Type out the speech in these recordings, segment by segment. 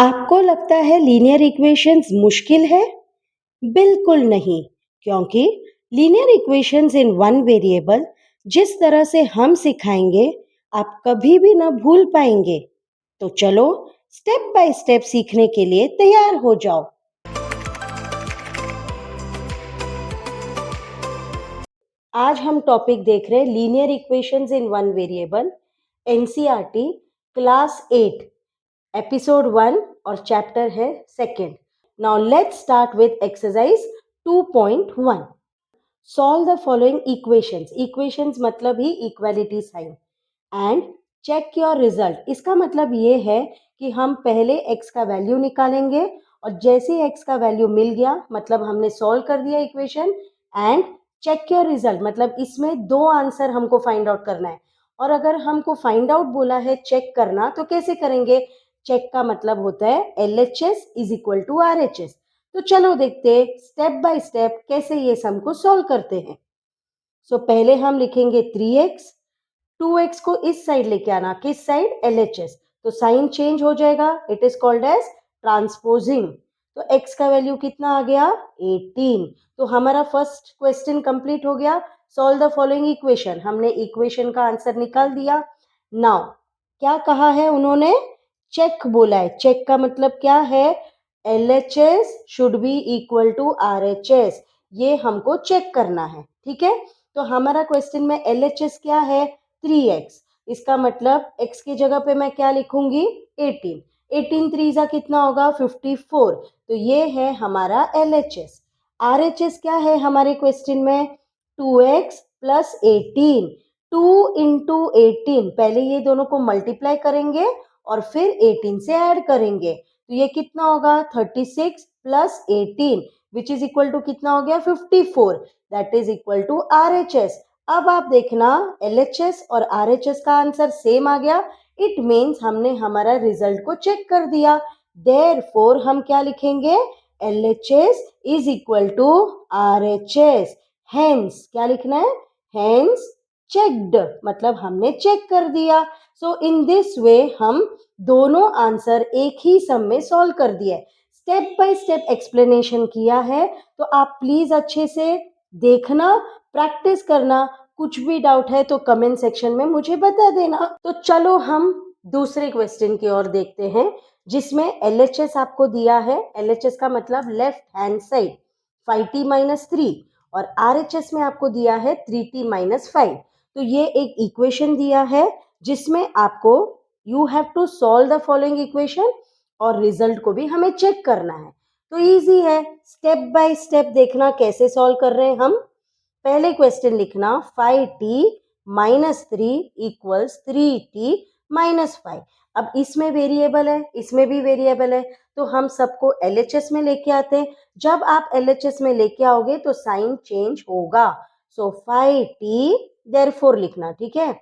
आपको लगता है लीनियर इक्वेशंस मुश्किल है? बिल्कुल नहीं, क्योंकि linear equations in one variable जिस तरह से हम सिखाएंगे, आप कभी भी ना भूल पाएंगे। तो चलो स्टेप बाय स्टेप सीखने के लिए तैयार हो जाओ। आज हम टॉपिक देख रहे हैं linear equations in one variable, NCERT class 8 episode 1 और चैप्टर है second. Now let's start with exercise 2.1। Solve the following equations. Equations मतलब ही equality sign and check your result. इसका मतलब ये है कि हम पहले x का वैल्यू निकालेंगे और जैसे ही x का वैल्यू मिल गया मतलब हमने सॉल्व कर दिया equation. And check your result मतलब इसमें दो आंसर हमको फाइंड आउट करना है। और अगर हमको फाइंड आउट बोला है चेक करना तो कैसे करेंगे? चेक का मतलब होता है LHS is equal to RHS। तो चलो देखते स्टेप बाय स्टेप कैसे ये सम को सॉल्व करते हैं। सो पहले हम लिखेंगे 3x, 2x को इस साइड लेके आना, किस साइड? LHS। तो साइन चेंज हो जाएगा, it is called as transposing. तो x का वैल्यू कितना आ गया? 18। तो हमारा फर्स्ट क्वेश्चन कंप्लीट हो गया। सॉल्व द फॉलोइंग इक्वेशन, हमने इक्वेशन का आंसर निकाल दिया। नाउ क्या कहा है उन्होंने? चेक बोला है। चेक का मतलब क्या है? LHS should be equal to RHS। ये हमको चेक करना है, ठीक है। तो हमारा क्वेश्चन में LHS क्या है? 3x। इसका मतलब x की जगह पे मैं क्या लिखूंगी? 18। 18 3 कितना होगा? 54। तो ये है हमारा LHS। RHS क्या है हमारे क्वेश्चन में? 2x plus 18। 2 इंटू 18, पहले ये दोनों को मल्टीप्लाई करेंगे और फिर 18 से ऐड करेंगे। तो ये कितना होगा? 36 plus 18 which is equal to कितना हो गया? 54। That is equal to RHS। अब आप देखना LHS और RHS का आंसर सेम आ गया। इट मीन्स हमने हमारा रिजल्ट को चेक कर दिया। देयरफॉर हम क्या लिखेंगे? LHS is equal to RHS। Hence क्या लिखना है? हेंस चेक्ड मतलब हमने चेक कर दिया। सो इन दिस वे हम दोनों आंसर एक ही सम में सॉल्व कर दिए। स्टेप बाय स्टेप एक्सप्लेनेशन किया है, तो आप प्लीज अच्छे से देखना, प्रैक्टिस करना। कुछ भी डाउट है तो कमेंट सेक्शन में मुझे बता देना। तो चलो हम दूसरे क्वेश्चन की ओर देखते हैं, जिसमें LHS आपको दिया है। LHS का मतलब left hand side 5t minus 3 और RHS में आपको दिया है 3t माइनस 5। तो ये एक इक्वेशन दिया है जिसमें आपको you have to solve the following equation और रिजल्ट को भी हमें चेक करना है। तो इजी है, स्टेप बाय स्टेप देखना कैसे सॉल्व कर रहे हैं हम। पहले क्वेश्चन लिखना 5t minus 3 equals 3t minus 5। अब इसमें वेरिएबल है, इसमें भी वेरिएबल है, तो हम सबको LHS में लेके आते हैं। जब आप LHS में लेके आओगे तो साइन चेंज होगा। सो 5t देयरफॉर लिखना, ठीक है,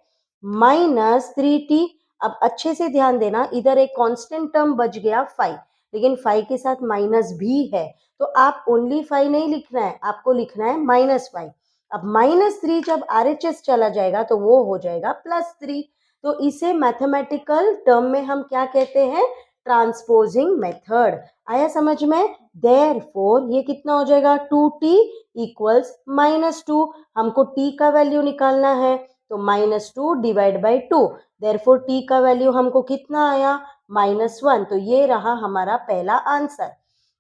माइनस 3t। अब अच्छे से ध्यान देना, इधर एक कांस्टेंट टर्म बच गया 5, लेकिन 5 के साथ माइनस भी है। तो आप ओनली 5 नहीं लिखना है, आपको लिखना है माइनस 5। अब माइनस 3 जब RHS चला जाएगा तो वो हो जाएगा प्लस 3। तो इसे मैथमेटिकल टर्म में हम क्या कहते हैं? Transposing method. आया समझ में? देयरफॉर ये कितना हो जाएगा? 2t equals minus 2। हमको t का वैल्यू निकालना है, तो minus 2 divide by 2। Therefore t का वैल्यू हमको कितना आया? -1। तो ये रहा हमारा पहला आंसर।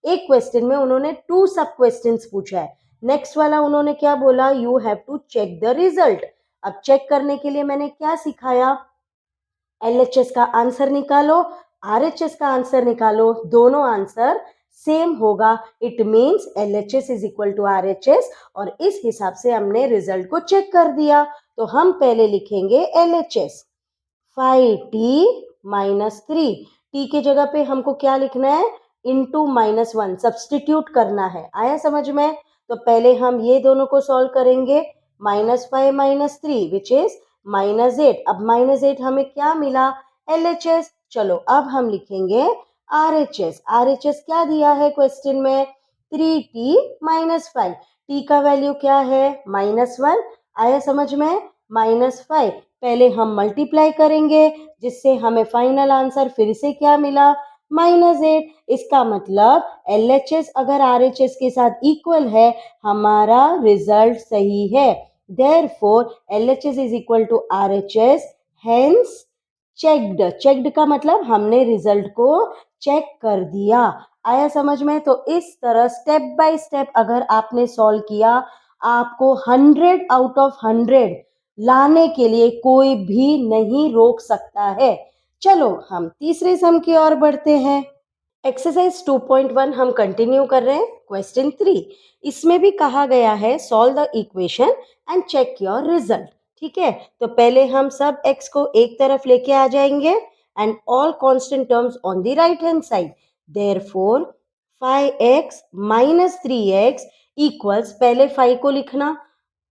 एक क्वेश्चन में उन्होंने 2 सब क्वेश्चंस पूछा है। नेक्स्ट वाला उन्होंने क्या बोला? You have to check the result. अब चेक करने के लिए मैंने क्या सिखाया? LHS का आंसर निकालो, RHS का आंसर निकालो, दोनों आंसर सेम होगा। It means LHS is equal to RHS और इस हिसाब से हमने रिजल्ट को चेक कर दिया। तो हम पहले लिखेंगे LHS 5t माइनस 3। t के जगह पे हमको क्या लिखना है? इंटू -1 सब्सटीट्यूट करना है। आया समझ में? तो पहले हम ये दोनों को सॉल्व करेंगे, -5 माइनस 3 विच इज -8। अब -8 हमें क्या मिला? LHS। चलो अब हम लिखेंगे RHS। RHS क्या दिया है क्वेश्चन में? 3t minus 5। t का वैल्यू क्या है? -1। आया समझ में? -5 पहले हम मल्टीप्लाई करेंगे जिससे हमें फाइनल आंसर फिर से क्या मिला? -8। इसका मतलब LHS अगर RHS के साथ इक्वल है, हमारा रिजल्ट सही है। Therefore LHS is equal to RHS, hence checked. Checked का मतलब हमने रिजल्ट को चेक कर दिया। आया समझ में? तो इस तरह स्टेप बाय स्टेप अगर आपने सॉल्व किया, आपको 100 आउट ऑफ 100 लाने के लिए कोई भी नहीं रोक सकता है। चलो हम तीसरे सम की ओर बढ़ते हैं। एक्सरसाइज 2.1 हम कंटिन्यू कर रहे हैं। क्वेश्चन 3, इसमें भी कहा गया है solve the equation and check your result. ठीक है, तो पहले हम सब x को एक तरफ लेके आ जाएंगे and all constant terms on the right hand side. Therefore 5x minus 3x equals, पहले 5 को लिखना,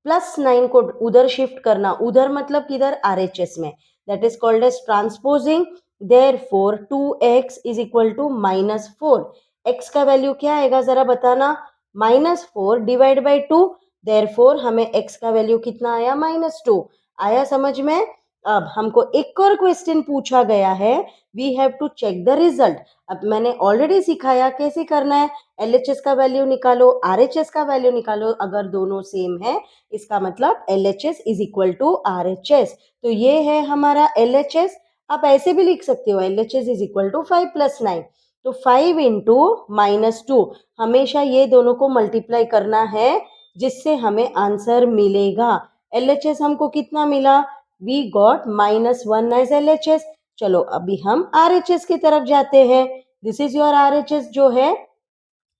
+9 को उधर शिफ्ट करना, उधर मतलब किधर, RHS में, that is called as transposing. Therefore 2x is equal to -4। x का वैल्यू क्या आएगा जरा बताना, -4 डिवाइड बाई 2। Therefore हमें x का वैल्यू कितना आया, -2। आया समझ में? अब हमको एक और क्वेश्चन पूछा गया है, we have to check the result. अब मैंने ऑलरेडी सिखाया कैसे करना है। LHS का वैल्यू निकालो, RHS का वैल्यू निकालो, अगर दोनों सेम है इसका मतलब LHS is equal to RHS। तो ये है हमारा LHS। आप ऐसे भी लिख सकते हो, LHS इज इक्वल टू 5 + 9। तो 5 इंटू -2, हमेशा ये दोनों को मल्टीप्लाई करना है जिससे हमें आंसर मिलेगा। LHS हमको कितना मिला, वी गॉट -1 एज LHS। चलो अभी हम RHS की तरफ जाते हैं। दिस इज योर RHS जो है।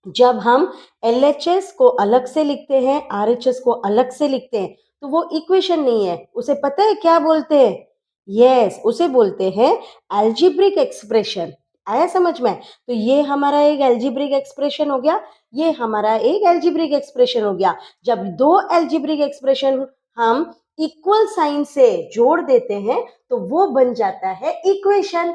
जब हम LHS को अलग से लिखते हैं, RHS को अलग से लिखते हैं, तो वो इक्वेशन नहीं है, उसे पता है क्या बोलते हैं? यस, उसे बोलते हैं एल्जेब्रिक एक्सप्रेशन। आया समझ में? तो ये हमारा एक एल्जेब्रिक एक्सप्रेशन हो गया, ये हमारा एक एल्जेब्रिक एक्सप्रेशन हो गया। जब दो एल्जेब्रिक एक्सप्रेशन हम इक्वल साइन से जोड़ देते हैं तो वो बन जाता है इक्वेशन।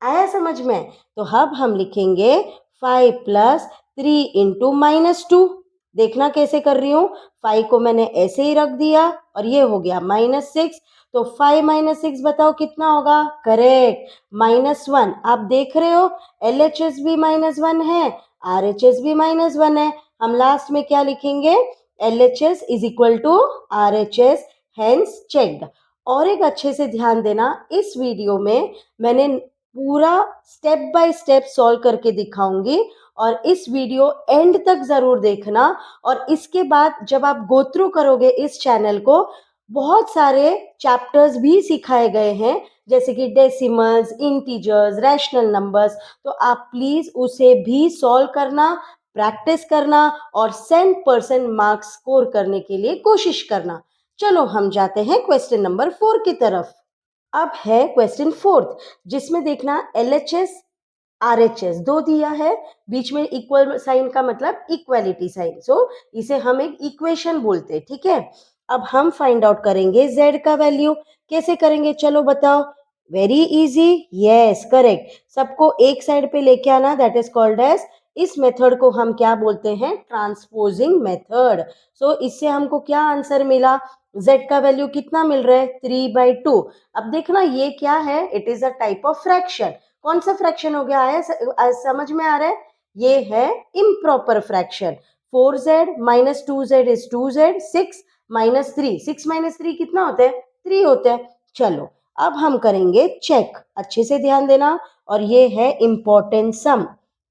आया समझ में? तो अब हम लिखेंगे 5 + 3 इंटू -2। देखना कैसे कर रही हूँ, 5 को मैंने ऐसे ही रख दिया और ये हो गया -6। तो 5 - 6 बताओ कितना होगा? करेक्ट, -1। आप देख रहे हो LHS भी -1 है, RHS भी -1 है। हम लास्ट में क्या लिखेंगे, LHS is equal to RHS, hence checked. और एक अच्छे से ध्यान देना, इस वीडियो में मैंने पूरा स्टेप बाय स्टेप सॉल्व करके दिखाऊंगी और इस वीडियो एंड तक जरूर देखना। और इसके बाद जब आप गो थ्रू करोगे इस चैनल को, बहुत सारे चैप्टर्स भी सिखाए गए हैं जैसे कि डेसिमल्स, इंटीजर्स, रैशनल नंबर्स। तो आप प्लीज उसे भी सॉल्व करना, प्रैक्टिस करना और 100% मार्क्स स्कोर करने के लिए कोशिश करना। चलो हम जाते हैं क्वेश्चन नंबर 4 की तरफ। अब है क्वेश्चन 4, जिसमें देखना LHS RHS दो दिया है, बीच में इक्वल साइन का मतलब इक्वालिटी साइन, सो इसे हम एक इक्वेशन बोलते हैं। ठीक है, अब हम फाइंड आउट करेंगे z का वैल्यू। कैसे करेंगे चलो बताओ? Very easy, yes correct. सबको एक साइड पे लेके आना, दैट इज कॉल्ड एज, इस मेथड को हम क्या बोलते हैं? Transposing method. सो इससे हमको क्या आंसर मिला? z का वैल्यू कितना मिल रहा है? 3/2। अब देखना ये क्या है, it is a type of fraction. कौन सा फ्रैक्शन हो गया है, समझ में आ रहा है? ये है improper fraction. 4z - 2z is 2z, 6 - 3, 6 - 3 कितना होता है? 3 होता है। चलो अब हम करेंगे चेक, अच्छे से ध्यान देना, और ये है इंपॉर्टेंट सम,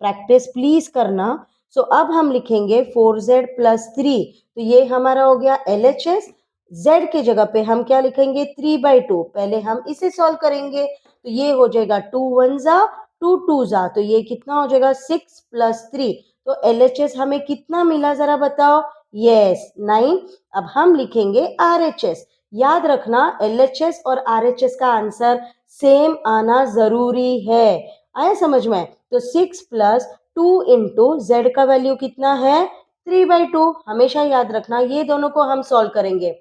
प्रैक्टिस प्लीज करना। सो अब हम लिखेंगे 4z + 3, तो ये हमारा हो गया LHS। z के जगह पे हम क्या लिखेंगे? 3/2। पहले हम इसे सॉल्व करेंगे, तो ये हो जाएगा 2 1 जा 2 2 जा, तो ये कितना हो जाएगा? 6 + 3। तो LHS हमें कितना मिला जरा बताओ? यस 9। अब हम लिखेंगे RHS। याद रखना LHS और RHS का आंसर सेम आना जरूरी है। आया समझ में? तो 6 + 2 इंटू z का वैल्यू कितना है? 3/2। हमेशा याद रखना, ये दोनों को हम सॉल्व करेंगे।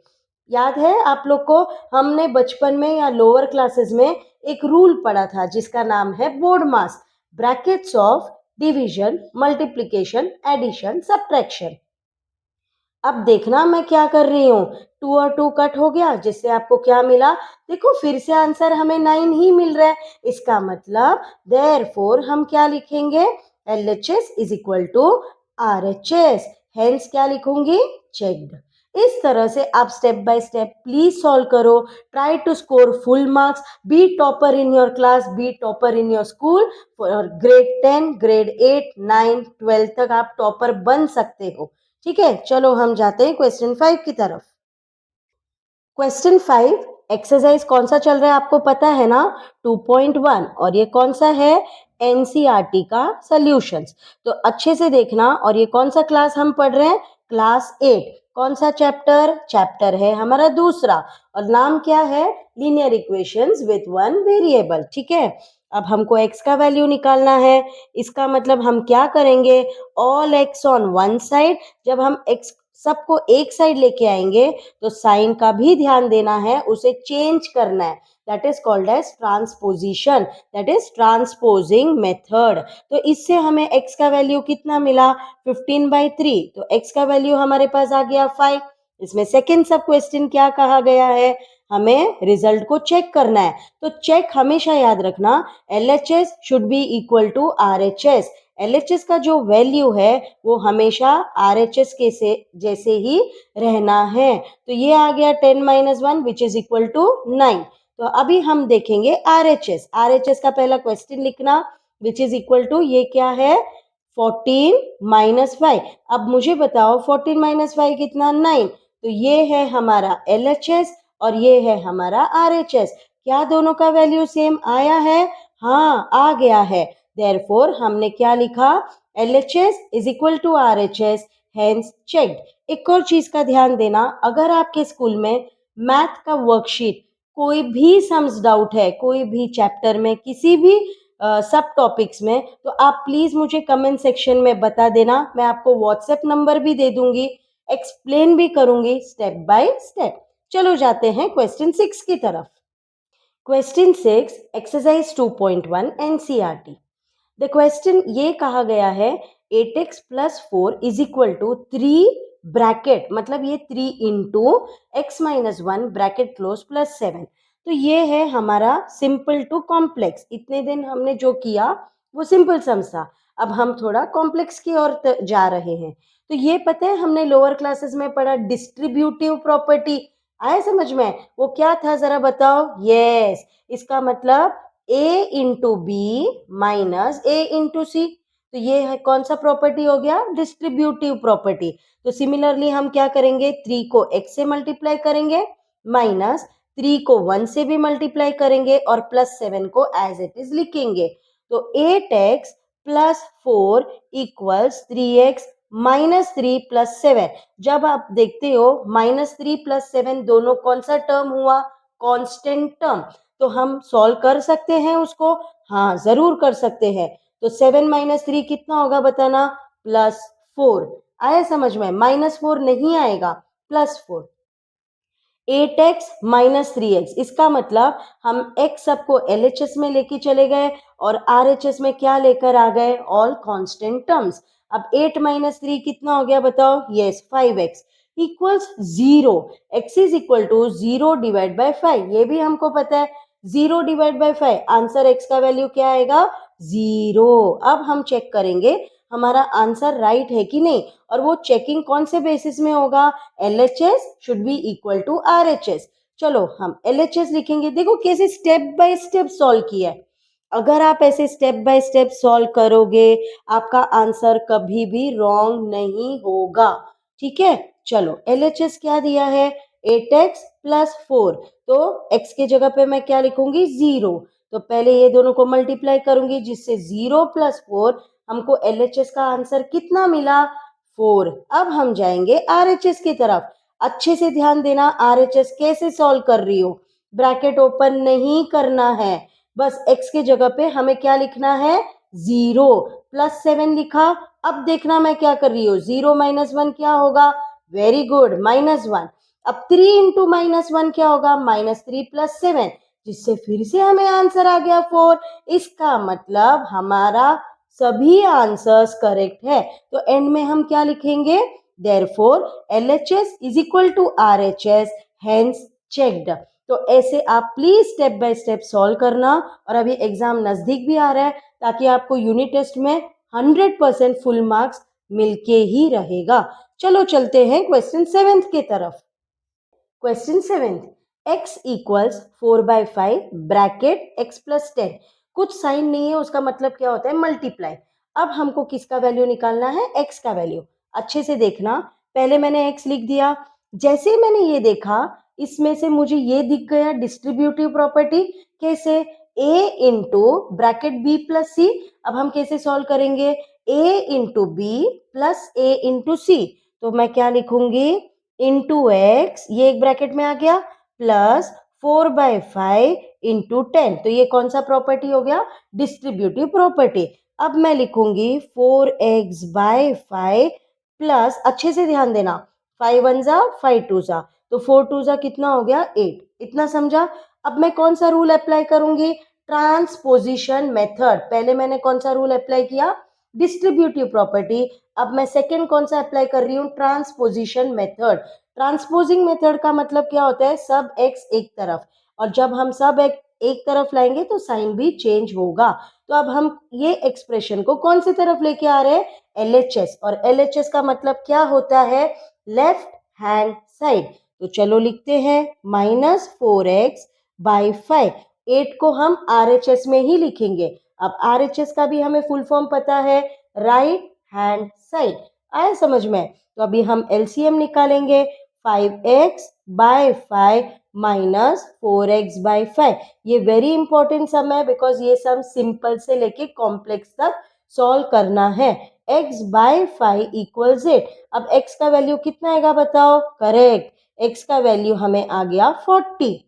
याद है आप लोग को, हमने बचपन में या लोअर क्लासेस में एक रूल पढ़ा था जिसका नाम है BODMAS, brackets of division, multiplication, addition, subtraction. अब देखना मैं क्या कर रही हूँ, 2 और 2 कट हो गया, जिससे आपको क्या मिला, देखो फिर से आंसर हमें 9 ही मिल रहा है। इसका मतलब देयरफॉर हम क्या लिखेंगे, LHS is equal to RHS। Hence क्या लिखूंगी, चेक्ड। इस तरह से आप step by step please solve करो। Try to score full marks, be topper in your class, be topper in your school. और ग्रेड 10, ग्रेड 8, 9, 12 तक आप टॉपर बन सकते हो। ठीक है, चलो हम जाते हैं क्वेश्चन 5 की तरफ। क्वेश्चन 5 एक्सरसाइज कौन सा चल रहा है आपको पता है ना, 2.1, और ये कौन सा है, एनसीईआरटी का सॉल्यूशंस। तो अच्छे से देखना, और ये कौन सा क्लास हम पढ़ रहे हैं, क्लास 8। कौन सा चैप्टर, चैप्टर है हमारा दूसरा, और नाम क्या है, linear equations with one variable. ठीक है, अब हमको x का वैल्यू निकालना है। इसका मतलब हम क्या करेंगे, all x on one side. जब हम x सबको एक साइड लेके आएंगे तो साइन का भी ध्यान देना है, उसे चेंज करना है। That is called as transposition, that is transposing method. तो इससे हमें x का वैल्यू कितना मिला, 15/3। तो x का वैल्यू हमारे पास आ गया 5। इसमें सेकेंड सब क्वेश्चन क्या कहा गया है, हमें रिजल्ट को चेक करना है। तो चेक हमेशा याद रखना, LHS should be equal to RHS। LHS का जो वैल्यू है वो हमेशा RHS के से जैसे ही रहना है। तो ये आ गया 10 - 1 विच इज इक्वल टू 9। तो अभी हम देखेंगे RHS। RHS का पहला क्वेश्चन लिखना, विच इज इक्वल टू, ये क्या है, 14 - 5। अब मुझे बताओ 14 - 5 कितना, 9। तो ये है हमारा LHS और ये है हमारा RHS। क्या दोनों का वैल्यू सेम आया है, हाँ आ गया है। देयरफॉर हमने क्या लिखा, LHS is equal to RHS, hence checked. एक और चीज का ध्यान देना, अगर आपके स्कूल में मैथ का वर्कशीट कोई भी सम्स डाउट है, कोई भी चैप्टर में, किसी भी सब टॉपिक्स में, तो आप प्लीज मुझे कमेंट सेक्शन में बता देना। मैं आपको व्हाट्सएप नंबर भी दे दूंगी, एक्सप्लेन भी करूंगी स्टेप बाय स्टेप। चलो जाते हैं क्वेश्चन 6 की तरफ। Question 6 exercise 2.1 NCERT. The question ये कहा गया है, 8x + 4 is equal to 3 bracket, मतलब ये 3 into x - 1 bracket close plus 7। तो ये है हमारा सिंपल टू कॉम्प्लेक्स। इतने दिन हमने जो किया वो सिंपल सम्स था, अब हम थोड़ा कॉम्प्लेक्स की ओर जा रहे हैं। तो ये पता है हमने लोअर क्लासेस में पढ़ा डिस्ट्रीब्यूटिव प्रॉपर्टी, आया समझ में, वो क्या था जरा बताओ, यस, इसका मतलब a into B minus a into C. तो ये है कौन सा प्रॉपर्टी हो गया, डिस्ट्रीब्यूटिव प्रॉपर्टी। तो सिमिलरली हम क्या करेंगे, 3 को x से मल्टीप्लाई करेंगे, माइनस 3 को 1 से भी मल्टीप्लाई करेंगे, और प्लस 7 को एज इट इज लिखेंगे। तो 8x + 4 इक्वल्स 3x -3 + 7। जब आप देखते हो -3 + 7 दोनों कौन सा टर्म हुआ, कांस्टेंट टर्म। तो हम सॉल्व कर सकते हैं उसको, हाँ जरूर कर सकते हैं। तो 7 - 3 कितना होगा बताना, +4। आया समझ में, -4 नहीं आएगा, +4। 8x - 3x, इसका मतलब हम x सबको LHS में लेके चले गए और RHS में क्या लेकर आ गए, ऑल कांस्टेंट टर्म्स। अब 8 - 3 कितना हो गया बताओ, yes 5x equals 0। x is equal to 0 divide by 5, ये भी हमको पता है, 0 डिवाइड बाय 5, आंसर x का वैल्यू क्या आएगा, 0। अब हम चेक करेंगे हमारा आंसर राइट है कि नहीं, और वो चेकिंग कौन से बेसिस में होगा, LHS should be equal to RHS। चलो हम LHS लिखेंगे, देखो कैसे स्टेप बाय स्टेप सॉल्व किया है। अगर आप ऐसे स्टेप बाय स्टेप सॉल्व करोगे, आपका आंसर कभी भी रॉन्ग नहीं होगा। ठीक है, चलो LHS क्या दिया है, 8x + 4। तो x के जगह पे मैं क्या लिखूंगी, 0। तो पहले ये दोनों को मल्टीप्लाई करूंगी, जिससे 0 + 4 हमको LHS का आंसर कितना मिला, 4। अब हम जाएंगे RHS की तरफ। अच्छे से ध्यान देना, RHS कैसे सॉल्व कर रही हो, ब्रैकेट ओपन नहीं करना है, बस x के जगह पे हमें क्या लिखना है, 0 + 7 लिखा। अब देखना मैं क्या कर रही हूँ, 0 - 1 क्या होगा, वेरी गुड, -1। अब 3 इंटू -1 क्या होगा, -3 + 7, जिससे फिर से हमें आंसर आ गया 4। इसका मतलब हमारा सभी आंसर्स करेक्ट है। तो एंड में हम क्या लिखेंगे, therefore LHS is equal to RHS, hence checked। तो ऐसे आप please step by step solve करना। और अभी एग्जाम नजदीक भी आ रहा है, ताकि आपको यूनिट टेस्ट में 100% फुल मार्क्स मिलके ही रहेगा। चलो चलते हैं क्वेश्चन 7th के तरफ। Question 7th, x equals 4/5 bracket x plus 10। कुछ साइन नहीं है, उसका मतलब क्या होता है, मल्टीप्लाई। अब हमको किसका वैल्यू निकालना है, x का वैल्यू। अच्छे से देखना, पहले मैंने x लिख दिया। जैसे ही मैंने ये देखा, इसमें से मुझे ये दिख गया डिस्ट्रीब्यूटिव प्रॉपर्टी। कैसे, a into bracket b plus C. अब हम कैसे सॉल्व करेंगे, a into B plus a into C. तो मैं क्या लिखूंगी, इंटू एक्स, ये एक ब्रैकेट में आ गया, प्लस 4/5 इंटू 10। तो ये कौन सा प्रॉपर्टी हो गया, डिस्ट्रीब्यूटिव प्रॉपर्टी। अब मैं लिखूंगी 4x/5 प्लस, अच्छे से ध्यान देना, 5 1 जा 5 2 जा, तो 4 2 जा कितना हो गया 8। इतना समझा। अब मैं कौन सा रूल अप्लाई करूंगी, ट्रांसपोजिशन मेथड। पहले मैंने कौन सा रूल अप्लाई किया, डिस्ट्रीब्यूटिव प्रॉपर्टी। अब मैं सेकंड कौन सा अप्लाई कर रही हूँ, ट्रांसपोजिशन मेथड। ट्रांसपोजिंग मेथड का मतलब क्या होता है, सब एक्स एक तरफ, और जब हम सब एक तरफ लाएंगे तो साइन भी चेंज होगा। तो अब हम ये एक्सप्रेशन को कौन सी तरफ लेके आ रहे हैं, एलएचएस। और एलएचएस का मतलब क्या होता है, लेफ्ट हैंड साइड। तो चलो लिखते हैं -4x/5। 8 को हम आरएचएस में ही लिखेंगे। अब आरएचएस का भी हमें फुल फॉर्म पता है, राइट हैंड साइड। आया समझ में। तो अभी हम एलसीएम निकालेंगे, 5x/5 माइनस 4x/5। ये वेरी इंपॉर्टेंट सम है, बिकॉज ये सम सिंपल से लेके कॉम्प्लेक्स तक सॉल्व करना है। x/5 equals 8। अब x का वैल्यू कितना आएगा बताओ, करेक्ट, x का वैल्यू हमें आ गया 40।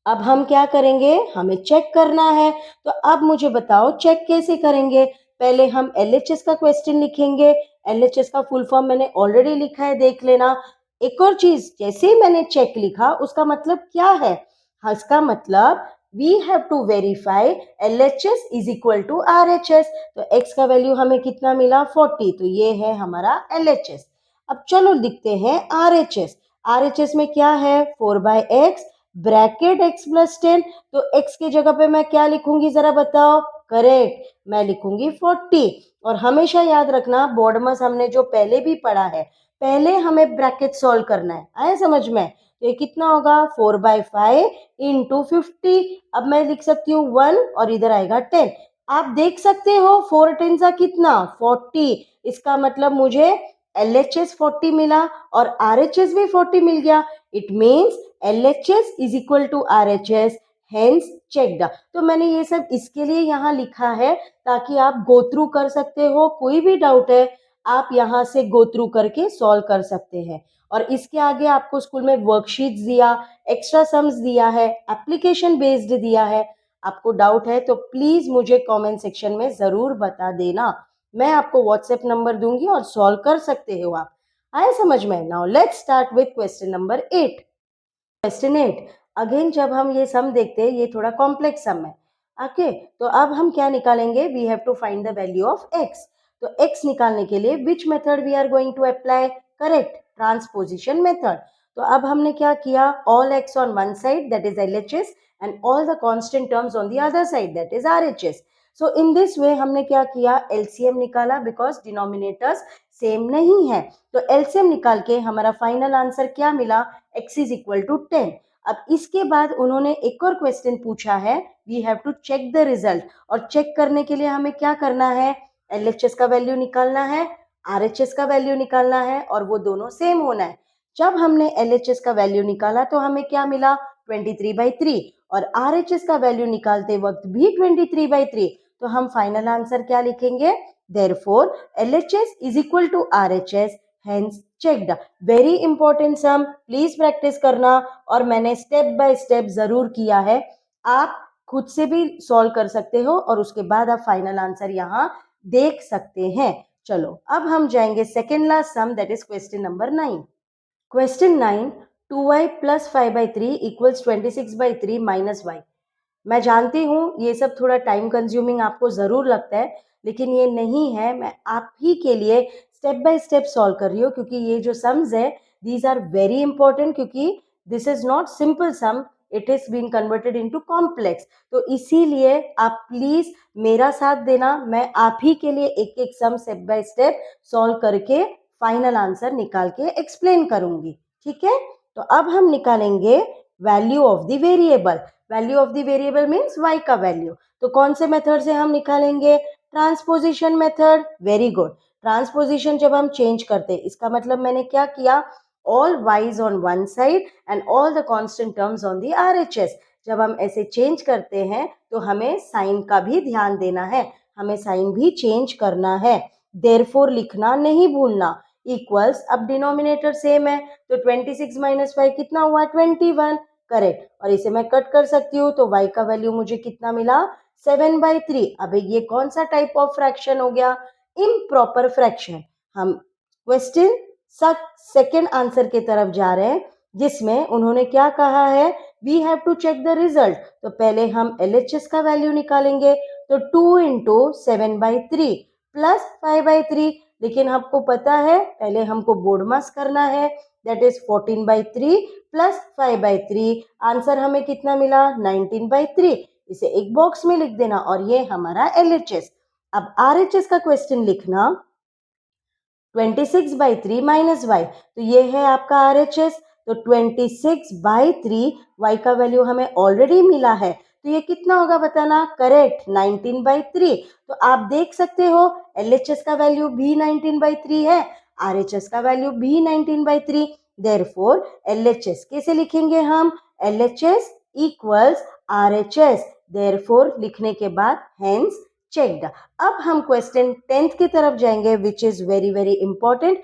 अब हम क्या करेंगे, हमें चेक करना है। तो अब मुझे बताओ चेक कैसे करेंगे। पहले हम एलएचएस का क्वेश्चन लिखेंगे। एलएचएस का फुल फॉर्म मैंने ऑलरेडी लिखा है, देख लेना। एक और चीज, जैसे ही मैंने चेक लिखा, उसका मतलब क्या है, इसका मतलब we have to verify LHS is equal to RHS. तो एक्स का वैल्यू हमें कितना मिला, 40। तो ये है हमारा एलएचएस। अब चलो लिखते हैं आरएचएस। आरएचएस में क्या है, 4/x ब्रैकेट x प्लस 10। तो x की जगह पे मैं क्या लिखूंगी जरा बताओ, करेक्ट, मैं लिखूंगी 40। और हमेशा याद रखना, बॉडमस हमने जो पहले भी पढ़ा है, पहले हमें ब्रैकेट सॉल्व करना है, आया समझ में। तो ये कितना होगा, 4/5 इंटू 50। अब मैं लिख सकती हूँ 1 और इधर आएगा 10। आप देख सकते हो 4 10 का कितना, 40। इसका मतलब मुझे एलएचएस 40 मिला और आरएचएस भी 40 मिल गया। It means LHS is equal to RHS, hence checked। तो मैंने ये सब इसके लिए यहाँ लिखा है, ताकि आप गो थ्रू कर सकते हो। कोई भी डाउट है, आप यहाँ से गो थ्रू करके सॉल्व कर सकते हैं। और इसके आगे आपको स्कूल में वर्कशीट्स दिया, एक्स्ट्रा सम्स दिया है, एप्लीकेशन बेस्ड दिया है। आपको डाउट है तो प्लीज मुझे कमेंट सेक्शन में जरूर बता देना। मैं आपको व्हाट्सएप नंबर दूंगी और सॉल्व कर सकते हो आप। आए समझ में। Now let's start with question number 8। Question 8, again जब हम ये सम देखते हैं, ये थोड़ा कॉम्प्लेक्स सम है। ओके, तो अब हम क्या निकालेंगे, we have to find the value of x। तो x निकालने के लिए which method we are going to apply, correct, transposition method. तो अब हमने क्या किया, all x on one side that is LHS and all the constant terms on the other side that is RHS। So in this way हमने क्या किया, LCM निकाला, because denominators same नहीं है। तो LCM निकाल के हमारा फाइनल आंसर क्या मिला, x इज इक्वल टू 10। अब इसके बाद उन्होंने एक और क्वेश्चन पूछा है, we have to check the result. और चेक करने के लिए हमें क्या करना है, LHS का वैल्यू निकालना है, RHS का वैल्यू निकालना है, और वो दोनों सेम होना है। जब हमने LHS का वैल्यू निकाला तो हमें क्या मिला, 23/3। और RHS का वैल्यू निकालते वक्त भी 23/3। तो हम फाइनल आंसर क्या लिखेंगे, therefore LHS is equal to RHS, hence checked। Very important sum, please practice करना। और मैंने स्टेप बाय स्टेप जरूर किया है, आप खुद से भी सॉल्व कर सकते हो और उसके बाद आप फाइनल आंसर यहाँ देख सकते हैं। चलो अब हम जाएंगे second last sum, that is question number 9। Question 9, 2y plus 5/3 equals 26/3 minus y। मैं जानती हूँ ये सब थोड़ा टाइम कंज्यूमिंग आपको ज़रूर लगता है, लेकिन ये नहीं है। मैं आप ही के लिए स्टेप बाय स्टेप सॉल्व कर रही हूँ, क्योंकि ये जो सम्स है दीज आर वेरी इंपॉर्टेंट, क्योंकि this is not simple sum, it is been converted into complex. तो इसीलिए आप प्लीज मेरा साथ देना, मैं आप ही के लिए एक एक सम स्टेप बाय स्टेप सॉल्व करके फाइनल आंसर निकाल के एक्सप्लेन करूंगी। ठीक है, तो अब हम निकालेंगे value of the variable. Value of the variable means y का वैल्यू। तो कौन से मेथड से हम निकालेंगे? Transposition method. Very good. Transposition जब हम चेंज करते हैं, इसका मतलब मैंने क्या किया, all y's on one side and all the constant terms on the RHS। जब हम ऐसे चेंज करते हैं तो हमें साइन का भी ध्यान देना है, हमें साइन भी चेंज करना है। देयरफॉर लिखना नहीं भूलना। इक्वल्स, अब डिनोमिनेटर सेम है तो 26 माइनस 5 कितना हुआ? 21। करेक्ट। और इसे मैं कट कर सकती हूँ, तो y का वैल्यू मुझे कितना मिला? 7/3। अब ये कौन सा टाइप ऑफ फ्रैक्शन हो गया? Improper fraction. हम क्वेश्चन सेकेंड आंसर की तरफ जा रहे हैं, जिसमें उन्होंने क्या कहा है, we have to check the result. तो पहले हम LHS का वैल्यू निकालेंगे, तो 2 इंटू 7/3 प्लस 5/3। लेकिन आपको पता है पहले हमको बोर्ड मास करना है, दैट इज 14/3 प्लस 5/3। आंसर हमें कितना मिला? 19/3। इसे एक बॉक्स में लिख देना, और ये हमारा LHS। अब RHS का क्वेश्चन लिखना, 26/3 माइनस y, तो ये है आपका RHS। तो 26/3 y का वैल्यू हमें ऑलरेडी मिला है, तो ये कितना होगा बताना? करेक्ट, 19/3। तो आप देख सकते हो LHS का वैल्यू भी 19/3 है, RHS का वैल्यू भी 19/3। देयरफॉर LHS कैसे लिखेंगे हम? LHS equals RHS। देयरफॉर लिखने के बाद हेंस चेक्ड। अब हम क्वेश्चन 10th की तरफ जाएंगे, which is very very important.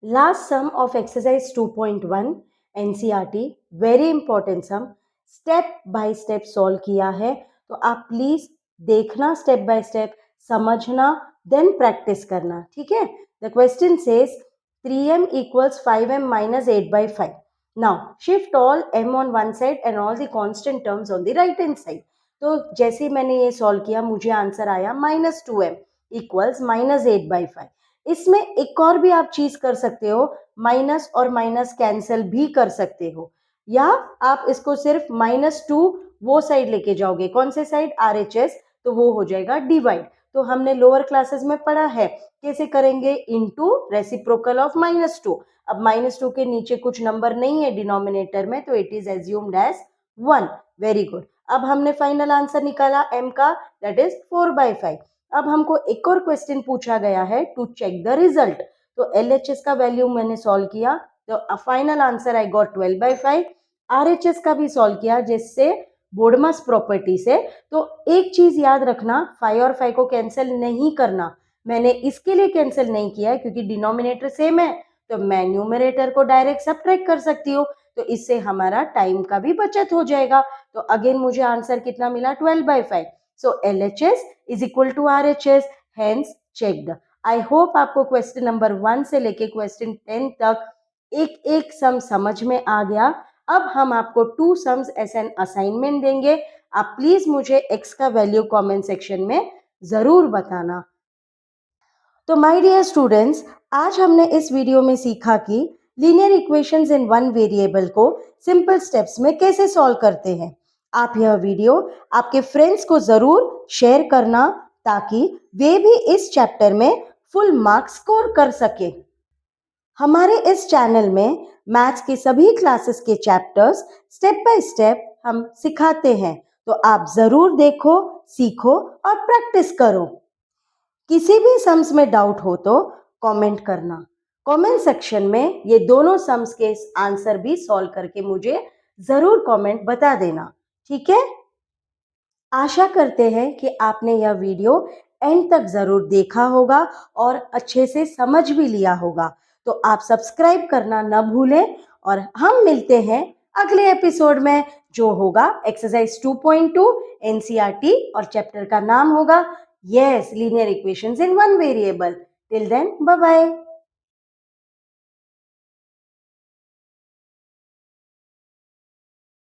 Last sum of exercise 2.1 NCERT, very important sum, step by step solve किया है। तो आप प्लीज देखना स्टेप बाय स्टेप, समझना, देन प्रैक्टिस करना। ठीक है। The question says 3m equals 5m minus 8/5. Now shift all m on one side and all the constant terms on the right hand side. तो जैसे मैंने ये सॉल्व किया, मुझे आंसर आया -2m इक्वल्स -8/5। इसमें एक और भी आप चीज कर सकते हो, माइनस और माइनस कैंसिल भी कर सकते हो, या आप इसको सिर्फ -2 वो साइड लेके जाओगे। कौन से साइड? RHS, तो वो हो जाएगा डिवाइड। तो हमने लोअर क्लासेस में पढ़ा है कैसे करेंगे, इनटू रेसिप्रोकल ऑफ -2। अब -2 के नीचे कुछ नंबर नहीं है डिनोमिनेटर में, तो it is assumed as 1। Very good. अब हमने फाइनल आंसर निकाला m का, दैट इज 4/5। अब हमको एक और क्वेश्चन पूछा गया है टू चेक द रिजल्ट। तो LHS का वैल्यू मैंने सॉल्व किया, तो final answer I got 12/5। RHS का भी सॉल्व किया, जिससे बोर्डमास प्रॉपर्टी से। तो एक चीज याद रखना, 5 और 5 को कैंसिल नहीं करना। मैंने इसके लिए कैंसिल नहीं किया है क्योंकि डिनोमिनेटर सेम है, तो मैं न्यूमरेटर को डायरेक्ट सब्ट्रैक्ट कर सकती हूँ, तो इससे हमारा टाइम का भी बचत हो जाएगा। तो अगेन मुझे आंसर कितना मिला? 12/5। So LHS is equal to RHS, hence checked. I hope आपको क्वेश्चन नंबर 1 से लेके क्वेश्चन 10 तक एक एक सम समझ में आ गया। अब हम आपको 2 सम्स एज एन असाइनमेंट देंगे। आप प्लीज मुझे x का वैल्यू कमेंट सेक्शन में जरूर बताना। तो माय डियर स्टूडेंट्स, आज हमने इस वीडियो में सीखा कि linear equations in one variable को सिंपल स्टेप्स में कैसे सॉल्व करते हैं। आप यह वीडियो आपके फ्रेंड्स को जरूर शेयर करना, ताकि वे भी इस चैप्टर में फुल मार्क्स स्कोर कर सके। हमारे इस चैनल में मैथ्स के सभी क्लासेस के चैप्टर्स स्टेप बाय स्टेप हम सिखाते हैं, तो आप जरूर देखो, सीखो और प्रैक्टिस करो। किसी भी सम्स में डाउट हो तो कमेंट करना। कमेंट सेक्शन में ये दोनों सम्स के आंसर भी सॉल्व करके मुझे जरूर कमेंट बता देना। ठीक है। आशा करते हैं कि आपने यह वीडियो एंड तक जरूर देखा होगा और अच्छे से समझ भी लिया होगा। तो आप सब्सक्राइब करना न भूलें, और हम मिलते हैं अगले एपिसोड में, जो होगा एक्सरसाइज 2.2 NCERT, और चैप्टर का नाम होगा Yes, linear equations in one variable. Till then, bye bye.